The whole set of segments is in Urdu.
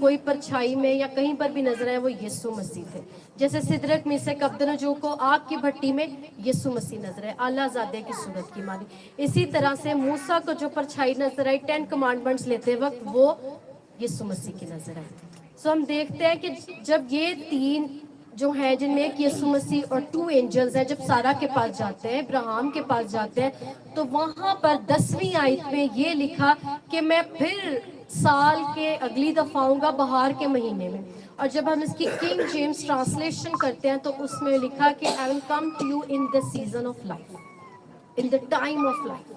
کوئی پرچھائی میں یا کہیں پر بھی نظر آئے وہ یسوع مسیح تھے. جیسے سدرک میشک ابدنجو کو آگ کی بھٹی میں یسوع مسیح نظر آئے, اعلیٰ زادے کی صورت کی مانی. اسی طرح سے موسیٰ کو جو پرچھائی نظر آئی 10 کمانڈمنٹس لیتے وقت, وہ یسوع مسیح کی نظر آئی. سو ہم دیکھتے ہیں کہ جب یہ تین جو ہیں, جن میں ایک یسوع مسیح اور 2 اینجلز ہیں, جب سارہ کے پاس جاتے ہیں, ابراہیم کے پاس جاتے ہیں, تو وہاں پر 10ویں آیت میں یہ لکھا کہ میں پھر سال کے اگلی دفعہ آؤں گا بہار کے مہینے میں. اور جب ہم اس کی کنگ جیمز ٹرانسلیشن کرتے ہیں تو اس میں لکھا کہ I will come to you in the season of life, in the time of life.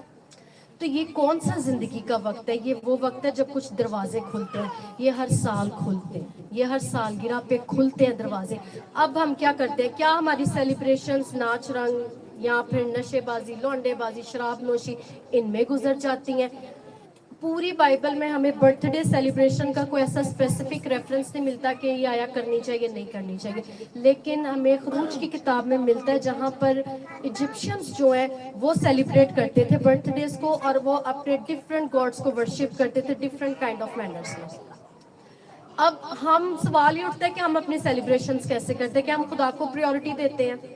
تو یہ کون سا زندگی کا وقت ہے؟ یہ وہ وقت ہے جب کچھ دروازے کھلتے ہیں. یہ ہر سال کھلتے ہیں, یہ ہر سالگرہ پہ کھلتے ہیں دروازے. اب ہم کیا کرتے ہیں؟ کیا ہماری سیلیبریشنز ناچ رنگ یا پھر نشے بازی, لونڈے بازی, شراب نوشی ان میں گزر جاتی ہیں؟ پوری بائبل میں ہمیں برتھ ڈے سیلیبریشن کا کوئی ایسا اسپیسیفک ریفرنس نہیں ملتا کہ یہ آیا کرنی چاہیے نہیں کرنی چاہیے, لیکن ہمیں خروج کی کتاب میں ملتا ہے جہاں پر ایجپشنز جو ہیں وہ سیلیبریٹ کرتے تھے برتھ ڈیز کو, اور وہ اپنے ڈفرینٹ گاڈس کو ورشپ کرتے تھے ڈفرینٹ کائنڈ آف مینرز میں. اب ہم سوال یہ اٹھتا ہے کہ ہم اپنی سیلیبریشنز کیسے کرتے ہیں؟ کہ ہم خدا کو پریورٹی دیتے ہیں؟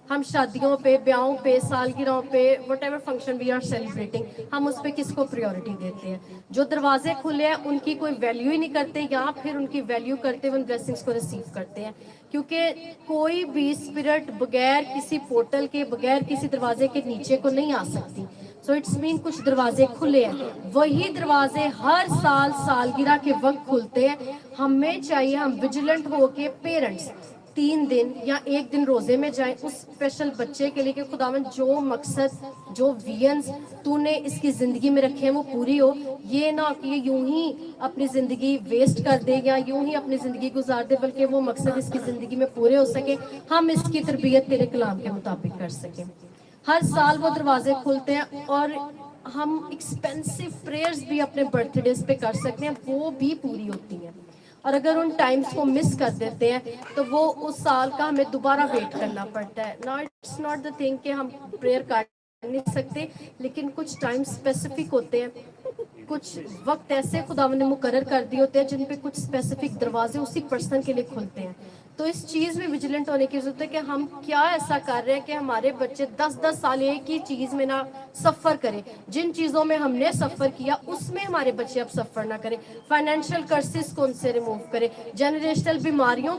ہم شادیوں پہ, بیاہوں پہ, سالگرہوں پہ, whatever function we are celebrating, ہم اس پہ کس کو پریورٹی دیتے ہیں؟ جو دروازے کھلے ہیں ان کی کوئی ویلیو ہی نہیں کرتے, یا پھر ان کی ویلیو کرتے ہوئے ان بلیسنگز کو ریسیو کرتے ہیں؟ کیونکہ کوئی بھی اسپرٹ بغیر کسی پورٹل کے, بغیر کسی دروازے کے نیچے کو نہیں آ سکتی. سو اٹس مین کچھ دروازے کھلے ہیں. وہی دروازے ہر سال سالگرہ کے وقت کھلتے ہیں. ہمیں چاہیے ہم ویجیلنٹ ہو کے پیرنٹس 3 دن یا 1 دن روزے میں جائیں اس اسپیشل بچے کے لیے کہ خداوند جو مقصد, جو ویژنز تو نے اس کی زندگی میں رکھے ہیں وہ پوری ہو. یہ نہ کہ یہ یوں ہی اپنی زندگی ویسٹ کر دے یا یوں ہی اپنی زندگی گزار دے, بلکہ وہ مقصد اس کی زندگی میں پورے ہو سکے, ہم اس کی تربیت تیرے کلام کے مطابق کر سکیں. ہر سال وہ دروازے کھلتے ہیں اور ہم ایکسپینسو پریئرز بھی اپنے برتھ ڈیز پہ کر سکتے ہیں, وہ بھی پوری ہوتی ہیں. اور اگر ان ٹائمز کو مس کر دیتے ہیں تو وہ اس سال کا ہمیں دوبارہ ویٹ کرنا پڑتا ہے. اٹس ناٹ دا تھنگ کہ ہم پریئر کر نہیں سکتے, لیکن کچھ ٹائم اسپیسیفک ہوتے ہیں, کچھ وقت ایسے خداوند نے مقرر کر دیے ہوتے ہیں جن پہ کچھ اسپیسیفک دروازے اسی پرسن کے لیے کھلتے ہیں. تو اس چیز میں ویجیلنٹ ہونے کی ضرورت ہے کہ ہم کیا ایسا کر رہے ہیں کہ ہمارے بچے 10-10 سال ایک ہی چیز میں نہ سفر کریں. جن چیزوں میں ہم نے سفر کیا اس میں ہمارے بچے اب سفر نہ کریں. فائنینشیل کرسز کو ان سے ریموو کریں, جنریشنل بیماریوں